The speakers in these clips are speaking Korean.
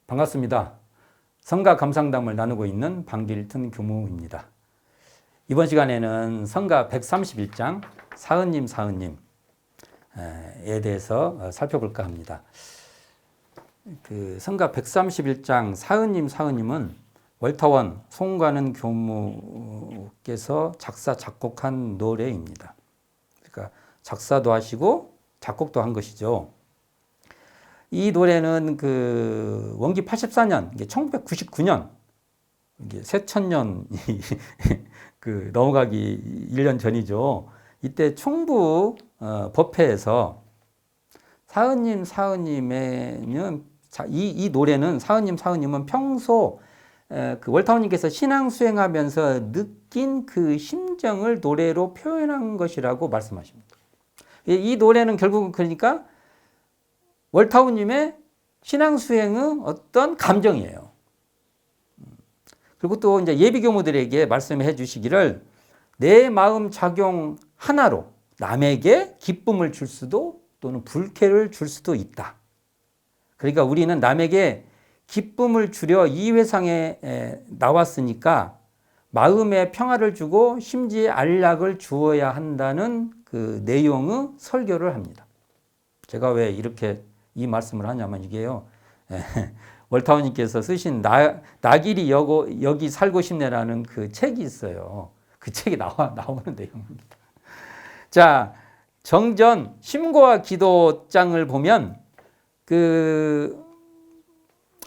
반갑습니다. 성가 감상담을 나누고 있는 방길튼 교무입니다. 이번 시간에는 성가 131장 사은님 사은님에 대해서 살펴볼까 합니다. 그 성가 131장 사은님 사은님은 월타원 송가는 교무께서 작사 작곡한 노래입니다. 그러니까 작사도 하시고 작곡도 한 것이죠. 이 노래는 그 원기 84년, 1999년, 이게 새천년 그 넘어가기 1년 전이죠. 이때 충북 법회에서 사은님 사은님에는 이 노래는 사은님은 평소 그 월타원님께서 신앙 수행하면서 느낀 그 심정을 노래로 표현한 것이라고 말씀하십니다. 이 노래는 결국은 그러니까 월타우님의 신앙수행의 어떤 감정이에요. 그리고 또 이제 예비교무들에게 말씀해 주시기를 내 마음 작용 하나로 남에게 기쁨을 줄 수도 또는 불쾌를 줄 수도 있다. 그러니까 우리는 남에게 기쁨을 주려 이 회상에 나왔으니까 마음에 평화를 주고 심지에 안락을 주어야 한다는 그 내용의 설교를 합니다. 제가 왜 이렇게 이 말씀을 하냐면 이게요. 월타원님께서 쓰신 나길이 여기 살고 싶네라는 그 책이 있어요. 그 책이 나오는 내용입니다. 자, 정전 심고와 기도장을 보면 그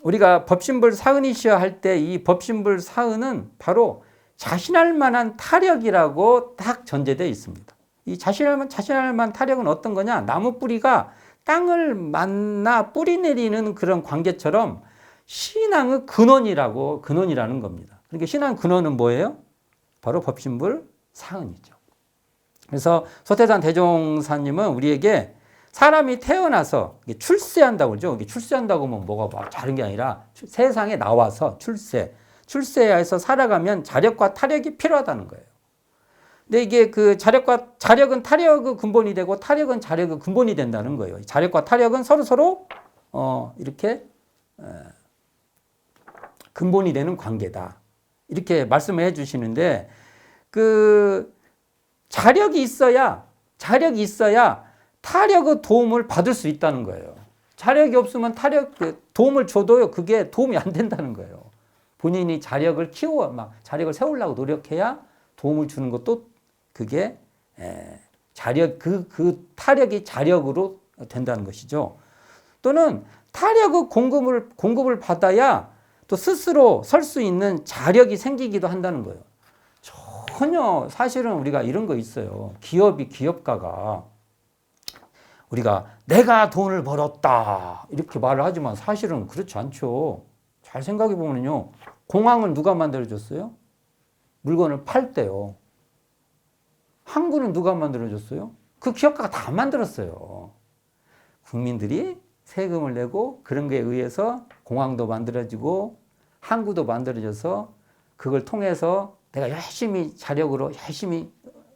우리가 법신불 사은이시여 할 때 이 법신불 사은은 바로 자신할 만한 타력이라고 딱 전제되어 있습니다. 이 자신할 만한 타력은 어떤 거냐? 나무 뿌리가 땅을 만나 뿌리 내리는 그런 관계처럼 신앙의 근원이라는 겁니다. 그러니까 신앙 근원은 뭐예요? 바로 법신불 사은이죠. 그래서 소태산 대종사님은 우리에게 사람이 태어나서 출세한다고 그러죠. 출세한다고 하면 뭐가 막 다른 게 아니라 세상에 나와서 출세해서 살아가면 자력과 타력이 필요하다는 거예요. 근데 이게 그 자력은 타력의 근본이 되고 타력은 자력의 근본이 된다는 거예요. 자력과 타력은 서로 이렇게 근본이 되는 관계다. 이렇게 말씀을 해 주시는데 그 자력이 있어야 타력의 도움을 받을 수 있다는 거예요. 자력이 없으면 도움을 줘도요. 그게 도움이 안 된다는 거예요. 본인이 자력을 자력을 세우려고 노력해야 도움을 주는 것도 그게 그 타력이 자력으로 된다는 것이죠. 또는 타력의 공급을 받아야 또 스스로 설 수 있는 자력이 생기기도 한다는 거예요. 전혀 사실은 우리가 이런 거 있어요. 기업가가 우리가 내가 돈을 벌었다 이렇게 말을 하지만 사실은 그렇지 않죠. 잘 생각해 보면요. 공항을 누가 만들어줬어요? 물건을 팔 때요. 항구는 누가 만들어줬어요? 그 기업가가 다 만들었어요. 국민들이 세금을 내고 그런 거에 의해서 공항도 만들어지고 항구도 만들어져서 그걸 통해서 내가 열심히 자력으로 열심히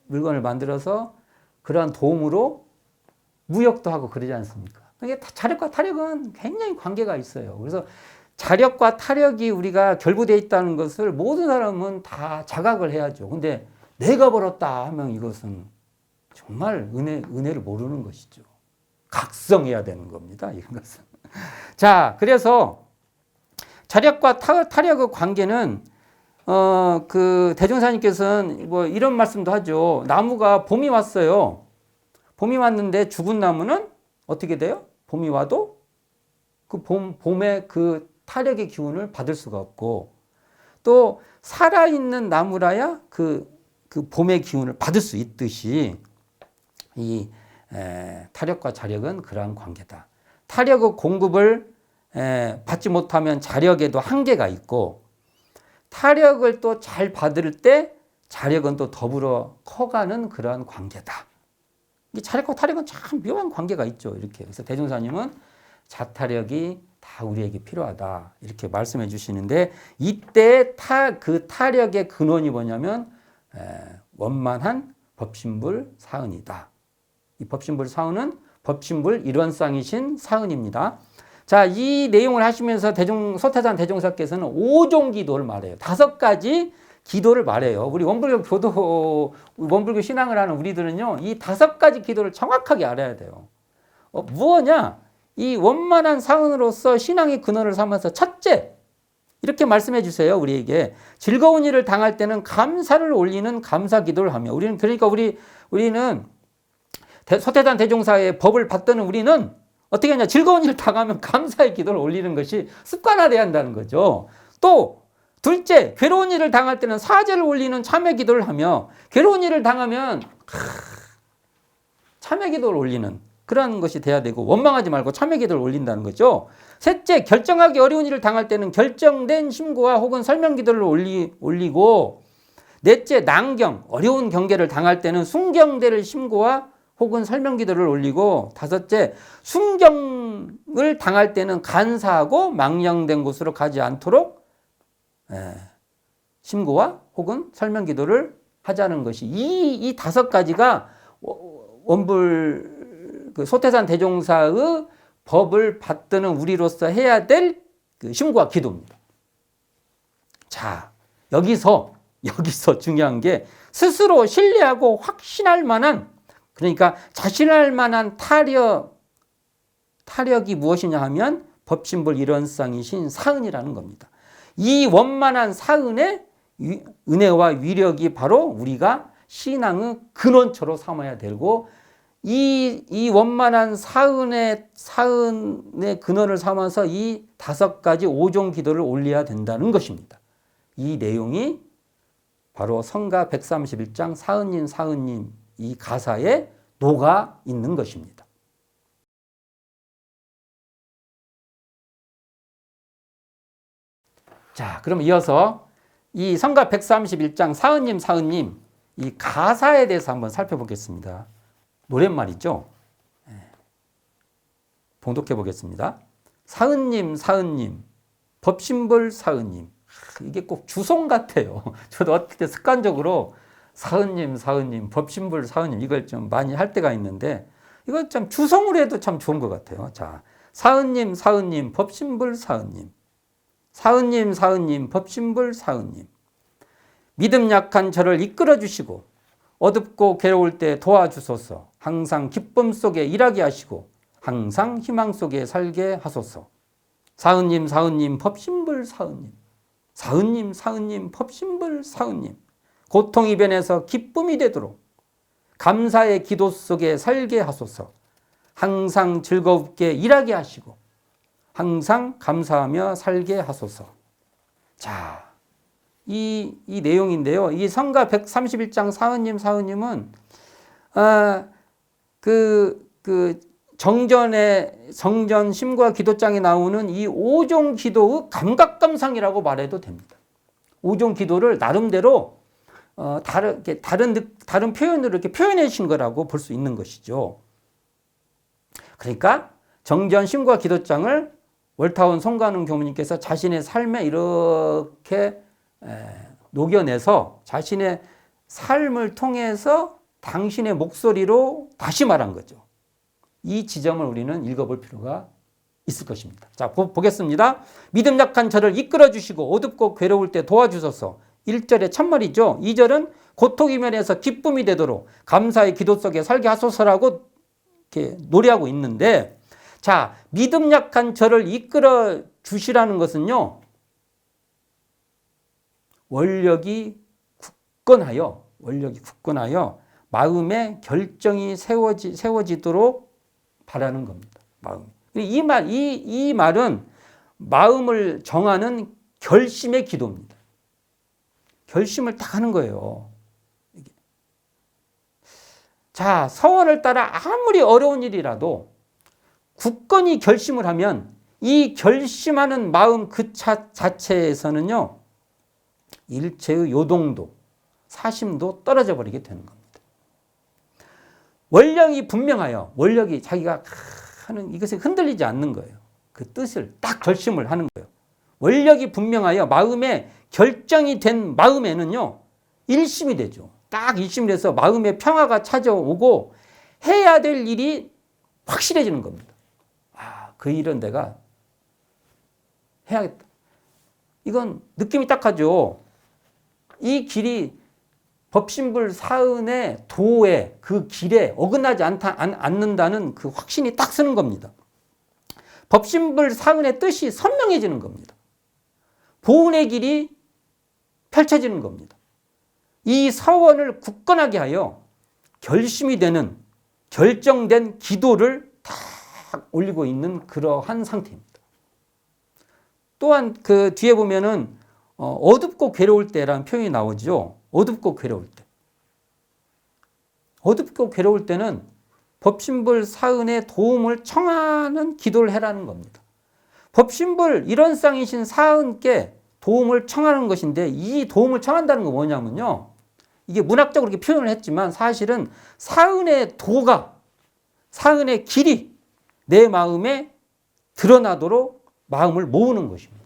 물건을 만들어서 그러한 도움으로 무역도 하고 그러지 않습니까? 이게 자력과 타력은 굉장히 관계가 있어요. 그래서 자력과 타력이 우리가 결부되어 있다는 것을 모든 사람은 다 자각을 해야죠. 근데 내가 벌었다 하면 이것은 정말 은혜를 모르는 것이죠. 각성해야 되는 겁니다. 이것은. 자, 그래서 자력과 타력의 관계는 그 대종사님께서는 뭐 이런 말씀도 하죠. 나무가 봄이 왔어요. 봄이 왔는데 죽은 나무는 어떻게 돼요? 봄이 와도 그 봄의 그 타력의 기운을 받을 수가 없고 또 살아있는 나무라야 그 봄의 기운을 받을 수 있듯이 이 타력과 자력은 그러한 관계다. 타력의 공급을 받지 못하면 자력에도 한계가 있고 타력을 또 잘 받을 때 자력은 또 더불어 커가는 그러한 관계다. 이 자력과 타력은 참 묘한 관계가 있죠. 이렇게. 그래서 대종사님은 자타력이 다 우리에게 필요하다. 이렇게 말씀해 주시는데 이때 그 타력의 근원이 뭐냐면 원만한 법신불 사은이다. 이 법신불 사은은 법신불 일원상이신 사은입니다. 자, 이 내용을 하시면서 서태산 대종사께서는 5종 기도를 말해요. 5가지 기도를 말해요. 우리 원불교 신앙을 하는 우리들은요, 이 5가지 기도를 정확하게 알아야 돼요. 무엇냐? 이 원만한 사은으로서 신앙의 근원을 삼아서 첫째, 이렇게 말씀해 주세요. 우리에게 즐거운 일을 당할 때는 감사를 올리는 감사 기도를 하며, 우리는 서태산 대종사의 법을 받드는 우리는 어떻게 하냐? 즐거운 일을 당하면 감사의 기도를 올리는 것이 습관화돼야 한다는 거죠. 또 둘째, 괴로운 일을 당할 때는 사죄를 올리는 참회 기도를 하며, 괴로운 일을 당하면 참회 기도를 올리는 그런 것이 돼야 되고, 원망하지 말고 참회 기도를 올린다는 거죠. 셋째, 결정하기 어려운 일을 당할 때는 결정된 심고와 혹은 설명 기도를 올리고, 넷째, 난경, 어려운 경계를 당할 때는 순경대를 심고와 혹은 설명 기도를 올리고, 다섯째, 순경을 당할 때는 간사하고 망령된 곳으로 가지 않도록 심고와 혹은 설명 기도를 하자는 것이, 이 5가지가 소태산 대종사의 법을 받드는 우리로서 해야 될 그 심고와 기도입니다. 자, 여기서 중요한 게, 스스로 신뢰하고 확신할 만한, 그러니까 자신할 만한 타력이 무엇이냐 하면 법신불 일원상이신 사은이라는 겁니다. 이 원만한 사은의 은혜와 위력이 바로 우리가 신앙의 근원처로 삼아야 되고, 이 원만한 사은의 근원을 삼아서 이 5가지 5종 기도를 올려야 된다는 것입니다. 이 내용이 바로 성가 131장 사은님 이 가사에 녹아 있는 것입니다. 자, 그럼 이어서 이 성가 131장 사은님 이 가사에 대해서 한번 살펴보겠습니다. 노랫말이죠. 봉독해 보겠습니다. 사은님 법신불 사은님. 이게 꼭 주송 같아요. 저도 어떻게 습관적으로 사은님 법신불 사은님 이걸 좀 많이 할 때가 있는데, 이거 참 주송으로 해도 참 좋은 것 같아요. 자, 사은님 법신불 사은님. 사은님 법신불 사은님. 믿음 약한 저를 이끌어 주시고 어둡고 괴로울 때 도와주소서. 항상 기쁨 속에 일하게 하시고 항상 희망 속에 살게 하소서. 사은님 법신불 사은님. 사은님 법신불 사은님. 고통이 변해서 기쁨이 되도록 감사의 기도 속에 살게 하소서. 항상 즐겁게 일하게 하시고 항상 감사하며 살게 하소서. 자, 이 내용인데요. 이 성가 131장 사은님은 정전 심과 기도장에 나오는 이 5종 기도의 감각감상이라고 말해도 됩니다. 5종 기도를 나름대로 다른 표현으로 이렇게 표현해 주신 거라고 볼 수 있는 것이죠. 그러니까 정전 심과 기도장을 월타운 송가능 교무님께서 자신의 삶에 이렇게 녹여내서 자신의 삶을 통해서 당신의 목소리로 다시 말한 거죠. 이 지점을 우리는 읽어볼 필요가 있을 것입니다. 자, 보겠습니다. 믿음 약한 저를 이끌어 주시고 어둡고 괴로울 때 도와주소서. 1절의 첫말이죠. 2절은 고통이 면해서 기쁨이 되도록 감사의 기도 속에 살게 하소서라고 이렇게 노래하고 있는데, 자, 믿음 약한 저를 이끌어 주시라는 것은요, 원력이 굳건하여 마음의 결정이 세워지도록 바라는 겁니다. 이 말은 마음을 정하는 결심의 기도입니다. 결심을 딱 하는 거예요. 자, 서원을 따라 아무리 어려운 일이라도 굳건히 결심을 하면 이 결심하는 마음 그 자체에서는요, 일체의 요동도, 사심도 떨어져 버리게 되는 겁니다. 원력이 분명하여, 원력이 자기가 하는 이것에 흔들리지 않는 거예요. 그 뜻을 딱 결심을 하는 거예요. 원력이 분명하여 마음에 결정이 된 마음에는요, 일심이 되죠. 딱 일심이 돼서 마음의 평화가 찾아오고 해야 될 일이 확실해지는 겁니다. 그 일은 내가 해야겠다. 이건 느낌이 딱 하죠. 이 길이 법신불 사은의 도의 그 길에 어긋나지 않는다는 그 확신이 딱 서는 겁니다. 법신불 사은의 뜻이 선명해지는 겁니다. 보훈의 길이 펼쳐지는 겁니다. 이 서원을 굳건하게 하여 결심이 되는 결정된 기도를 탁 올리고 있는 그러한 상태입니다. 또한 그 뒤에 보면은 어둡고 괴로울 때라는 표현이 나오죠. 어둡고 괴로울 때. 어둡고 괴로울 때는 법신불 사은의 도움을 청하는 기도를 해라는 겁니다. 법신불 일원상이신 사은께 도움을 청하는 것인데 이 도움을 청한다는 건 뭐냐면요. 이게 문학적으로 이렇게 표현을 했지만 사실은 사은의 도가 사은의 길이 내 마음에 드러나도록 마음을 모으는 것입니다.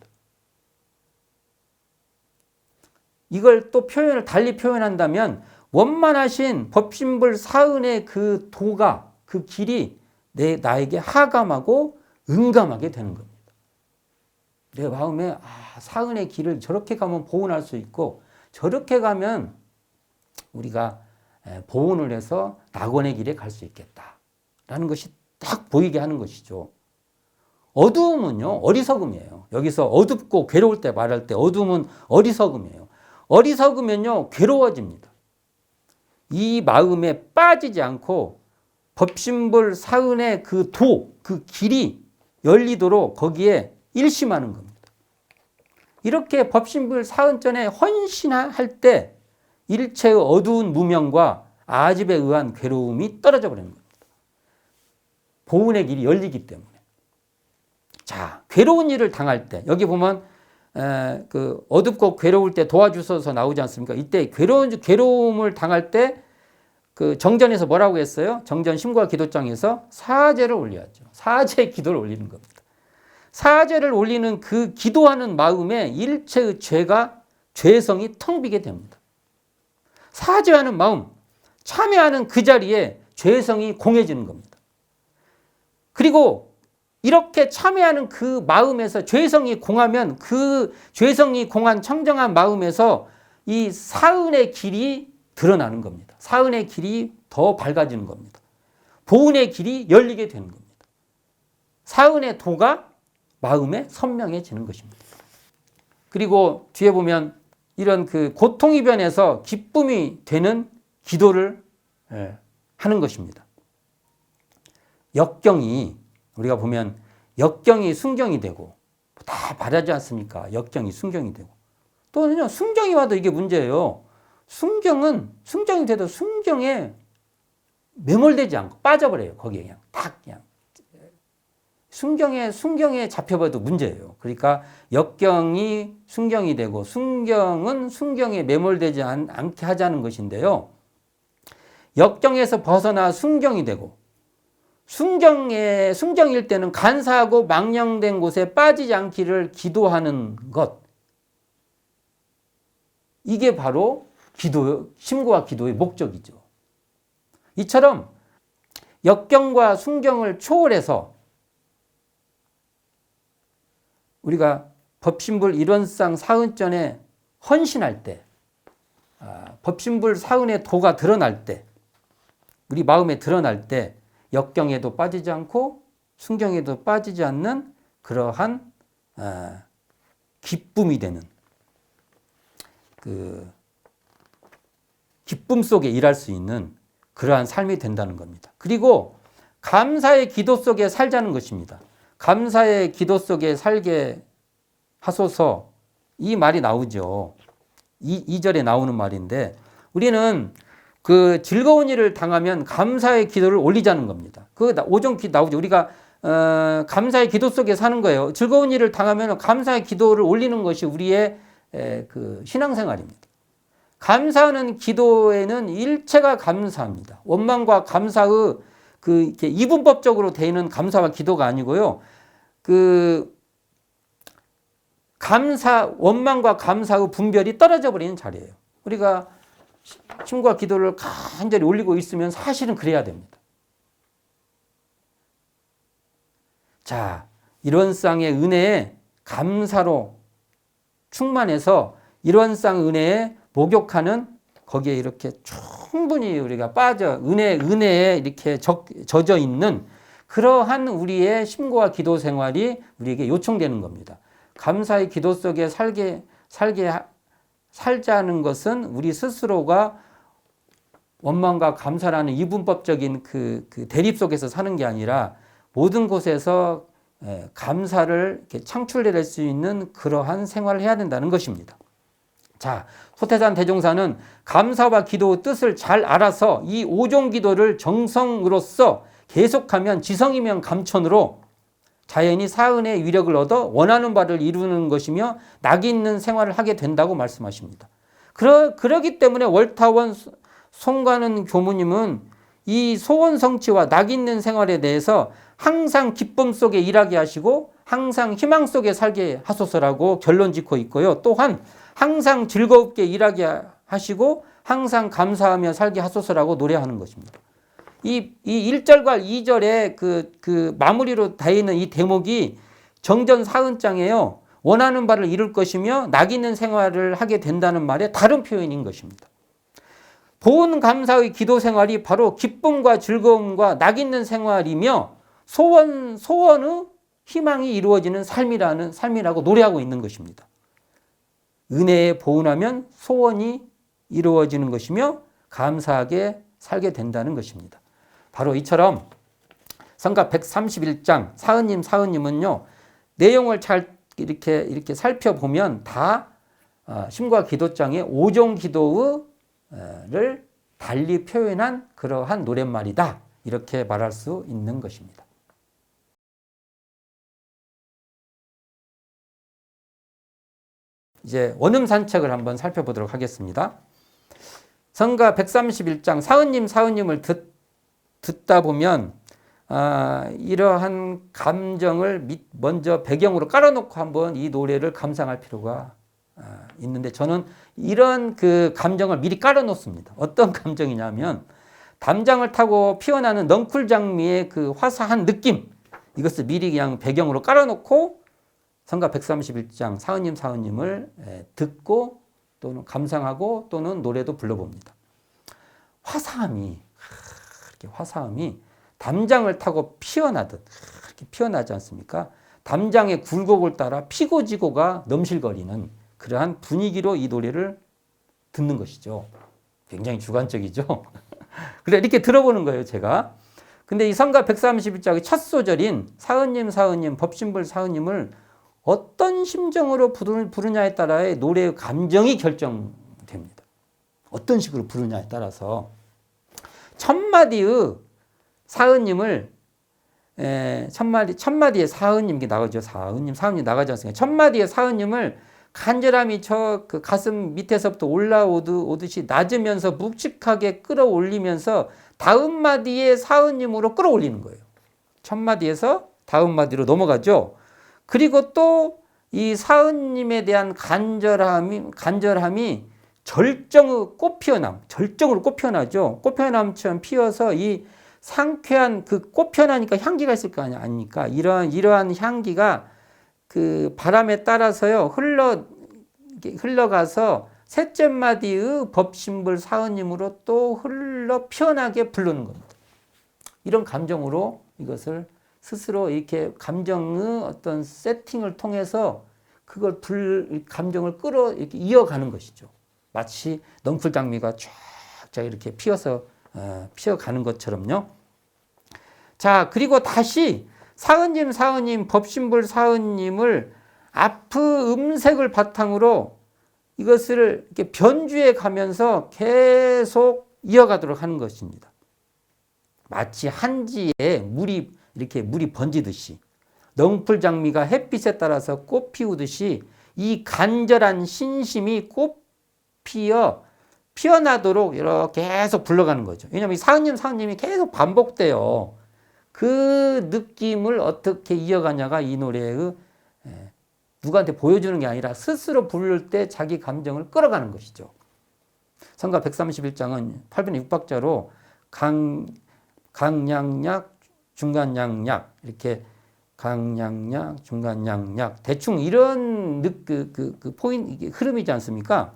이걸 또 달리 표현한다면 원만하신 법신불 사은의 그 도가 그 길이 나에게 하감하고 응감하게 되는 겁니다. 내 마음에 사은의 길을 저렇게 가면 보훈할 수 있고 저렇게 가면 우리가 보훈을 해서 낙원의 길에 갈 수 있겠다라는 것이 딱 보이게 하는 것이죠. 어두움은요 어리석음이에요. 여기서 어둡고 괴로울 때 말할 때 어두움은 어리석음이에요. 어리석으면요 괴로워집니다. 이 마음에 빠지지 않고 법신불 사은의 그 도, 그 길이 열리도록 거기에 일심하는 겁니다. 이렇게 법신불 사은전에 헌신할 때 일체의 어두운 무명과 아집에 의한 괴로움이 떨어져 버리는 겁니다. 보훈의 길이 열리기 때문에. 자, 괴로운 일을 당할 때 여기 보면 그 어둡고 괴로울 때 도와주소서 나오지 않습니까? 이때 괴로움을 당할 때 그 정전에서 뭐라고 했어요? 정전 심과 기도장에서 사죄를 올려야죠. 사죄 기도를 올리는 겁니다. 사죄를 올리는 그 기도하는 마음에 일체의 죄성이 텅 비게 됩니다. 사죄하는 마음, 참여하는 그 자리에 죄성이 공해지는 겁니다. 그리고 이렇게 참여하는 그 마음에서 죄성이 공하면 그 죄성이 공한 청정한 마음에서 이 사은의 길이 드러나는 겁니다. 사은의 길이 더 밝아지는 겁니다. 보훈의 길이 열리게 되는 겁니다. 사은의 도가 마음에 선명해지는 것입니다. 그리고 뒤에 보면 이런 그 고통이 변해서 기쁨이 되는 기도를 하는 것입니다. 역경이 우리가 보면 역경이 순경이 되고 다 말하지 않습니까? 역경이 순경이 되고 또는요 순경이 와도 이게 문제예요. 순경이 돼도 순경에 매몰되지 않고 빠져버려요. 거기에 그냥 탁 그냥 순경에 잡혀봐도 문제예요. 그러니까 역경이 순경이 되고 순경은 순경에 매몰되지 않게 하자는 것인데요. 역경에서 벗어나 순경이 되고 순경일 때는 간사하고 망령된 곳에 빠지지 않기를 기도하는 것. 이게 바로 심구와 기도의 목적이죠. 이처럼 역경과 순경을 초월해서 우리가 법신불 일원상 사은전에 헌신할 때, 법신불 사은의 도가 드러날 때, 우리 마음에 드러날 때 역경에도 빠지지 않고 순경에도 빠지지 않는 그러한 기쁨이 되는 그 기쁨 속에 일할 수 있는 그러한 삶이 된다는 겁니다. 그리고 감사의 기도 속에 살자는 것입니다. 감사의 기도 속에 살게 하소서 이 말이 나오죠. 2절에 나오는 말인데 우리는 그 즐거운 일을 당하면 감사의 기도를 올리자는 겁니다. 그 5종 나오죠. 우리가 감사의 기도 속에 사는 거예요. 즐거운 일을 당하면 감사의 기도를 올리는 것이 우리의 그 신앙생활입니다. 감사하는 기도에는 일체가 감사합니다. 원망과 감사의 그 이렇게 이분법적으로 되어 있는 감사와 기도가 아니고요. 그 원망과 감사의 분별이 떨어져 버리는 자리예요. 우리가 심과 기도를 간절히 올리고 있으면 사실은 그래야 됩니다. 자, 이런 쌍의 은혜에 감사로 충만해서 이런상 은혜에 목욕하는 거기에 이렇게 충분히 우리가 빠져 은혜에 이렇게 젖어 있는 그러한 우리의 심고와 기도 생활이 우리에게 요청되는 겁니다. 감사의 기도 속에 살자는 것은 우리 스스로가 원망과 감사라는 이분법적인 그 대립 속에서 사는 게 아니라 모든 곳에서 감사를 창출해낼 수 있는 그러한 생활을 해야 된다는 것입니다. 자, 소태산 대종사는 감사와 기도의 뜻을 잘 알아서 이 오종 기도를 정성으로서 계속하면 지성이면 감천으로 자연히 사은의 위력을 얻어 원하는 바를 이루는 것이며 낙이 있는 생활을 하게 된다고 말씀하십니다. 그러기 때문에 월타원 송가는 교무님은 이 소원 성취와 낙 있는 생활에 대해서 항상 기쁨 속에 일하게 하시고 항상 희망 속에 살게 하소서라고 결론 짓고 있고요. 또한 항상 즐겁게 일하게 하시고 항상 감사하며 살게 하소서라고 노래하는 것입니다. 이 1절과 2절의 그 마무리로 되어 있는 이 대목이 정전 사은장에요. 원하는 바를 이룰 것이며 낙 있는 생활을 하게 된다는 말의 다른 표현인 것입니다. 보은 감사의 기도 생활이 바로 기쁨과 즐거움과 낙 있는 생활이며 소원의 희망이 이루어지는 삶이라고 노래하고 있는 것입니다. 은혜에 보은하면 소원이 이루어지는 것이며 감사하게 살게 된다는 것입니다. 바로 이처럼 성가 131장 사은님은요, 내용을 잘 이렇게 살펴보면 다 심과 기도장의 오종 기도를 달리 표현한 그러한 노랫말이다. 이렇게 말할 수 있는 것입니다. 이제 원음 산책을 한번 살펴보도록 하겠습니다. 성가 131장 사은님을 듣다 보면 이러한 감정을 먼저 배경으로 깔아놓고 한번 이 노래를 감상할 필요가 있는데 저는 이런 그 감정을 미리 깔아놓습니다. 어떤 감정이냐면 담장을 타고 피어나는 넝쿨장미의 그 화사한 느낌, 이것을 미리 그냥 배경으로 깔아놓고 성가 131장 사은님을 듣고 또는 감상하고 또는 노래도 불러봅니다. 화사함이 담장을 타고 피어나듯 이렇게 피어나지 않습니까? 담장의 굴곡을 따라 피고 지고가 넘실거리는 그러한 분위기로 이 노래를 듣는 것이죠. 굉장히 주관적이죠. 그래 이렇게 들어보는 거예요, 제가. 근데 이 성가 131장의 첫 소절인 사은님 법신불 사은님을 어떤 심정으로 부르냐에 따라의 노래의 감정이 결정됩니다. 어떤 식으로 부르냐에 따라서 첫 마디의 사은님을 첫 마디의 사은님 나가죠. 사은님 나가지 않습니까? 첫 마디의 사은님을 간절함이 그 가슴 밑에서부터 올라오듯이 낮으면서 묵직하게 끌어올리면서 다음 마디의 사은님으로 끌어올리는 거예요. 첫 마디에서 다음 마디로 넘어가죠. 그리고 또 이 사은님에 대한 간절함이 절정으로 꽃피어나죠. 꽃피어남처럼 피어서 이 상쾌한 그 꽃피어나니까 향기가 있을 거 아닙니까? 이러한 향기가 그 바람에 따라서요 흘러가서 셋째 마디의 법신불 사은님으로 또 흘러 피어나게 부르는 겁니다. 이런 감정으로 이것을 스스로 이렇게 감정의 어떤 세팅을 통해서 그걸 감정을 이렇게 이어가는 것이죠. 마치 넝쿨장미가 쫙 이렇게 피어가는 것처럼요. 자, 그리고 다시 사은님 법신불 사은님을 앞의 음색을 바탕으로 이것을 이렇게 변주해 가면서 계속 이어가도록 하는 것입니다. 마치 한지에 물이 번지듯이 넝쿨장미가 햇빛에 따라서 꽃 피우듯이 이 간절한 신심이 꽃 피어나도록 이렇게 계속 불러가는 거죠. 왜냐하면 사은님이 계속 반복돼요. 그 느낌을 어떻게 이어가냐가 이 노래의 누구한테 보여주는 게 아니라 스스로 부를 때 자기 감정을 끌어가는 것이죠. 성가 131장은 8분의 6박자로 강양약, 중간양약 이렇게 강약약, 중간약약 대충 이런 그 포인트 이게 흐름이지 않습니까?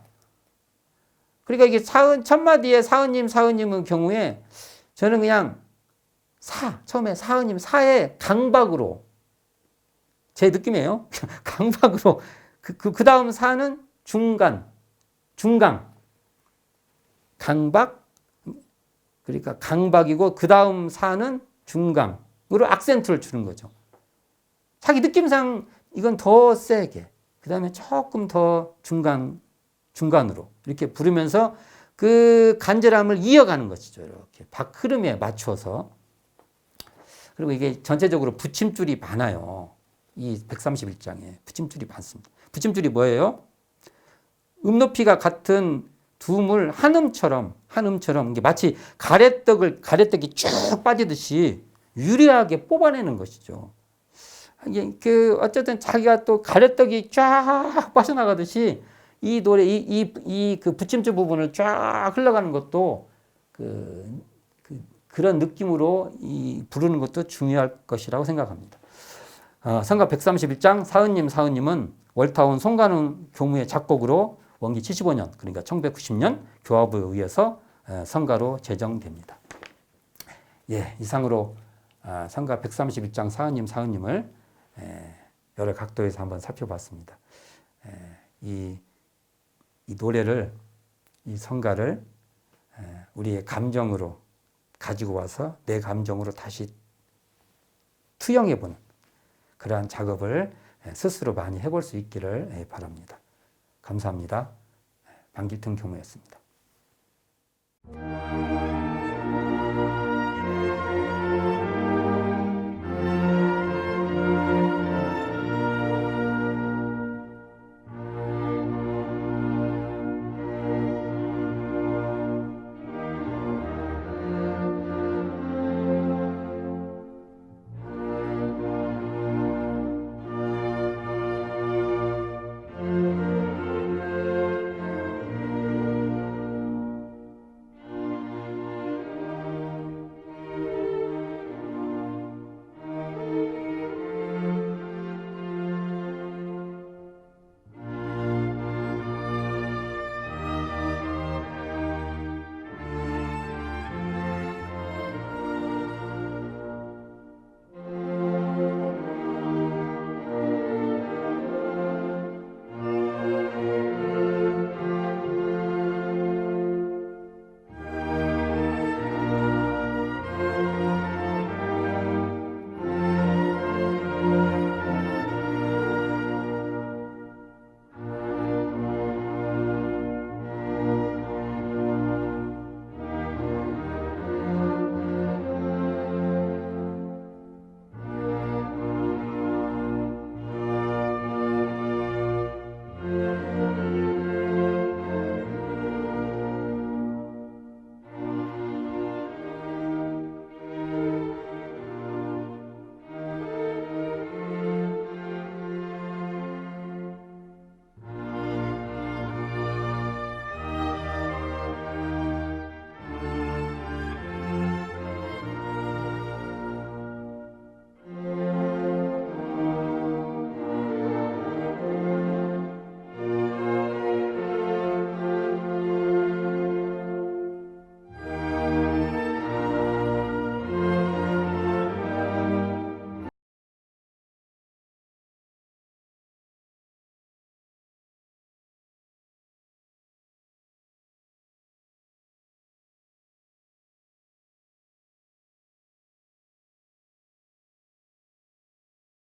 그러니까 이게 첫 마디에 사은님의 경우에 저는 그냥 처음에 사은님 사의 강박으로 제 느낌이에요. 강박으로 그 다음 사는 중강, 강박 그러니까 강박이고 그 다음 사는 중강으로 악센트를 주는 거죠. 자기 느낌상 이건 더 세게, 그 다음에 조금 더 중간으로 이렇게 부르면서 그 간절함을 이어가는 것이죠. 이렇게 흐름에 맞춰서. 그리고 이게 전체적으로 붙임줄이 많아요. 이 131장에 붙임줄이 많습니다. 붙임줄이 뭐예요? 음높이가 같은 두 물 한 음처럼 이게 마치 가래떡이 쭉 빠지듯이 유리하게 뽑아내는 것이죠. 이게 어쨌든 자기가 또 가래떡이 쫙 빠져나가듯이 이 노래 그 붙임줄 부분을 쫙 흘러가는 것도 그런 느낌으로 부르는 것도 중요할 것이라고 생각합니다. 성가 131장 사은님은 월타운 송간훈 교무의 작곡으로 원기 75년 그러니까 1990년 교화부에 의해서 성가로 제정됩니다. 예, 이상으로 성가 131장 사은님을 여러 각도에서 한번 살펴봤습니다. 이 노래를 이 성가를 우리의 감정으로 가지고 와서 내 감정으로 다시 투영해보는 그러한 작업을 스스로 많이 해볼 수 있기를 바랍니다. 감사합니다. 방길튼 교무였습니다.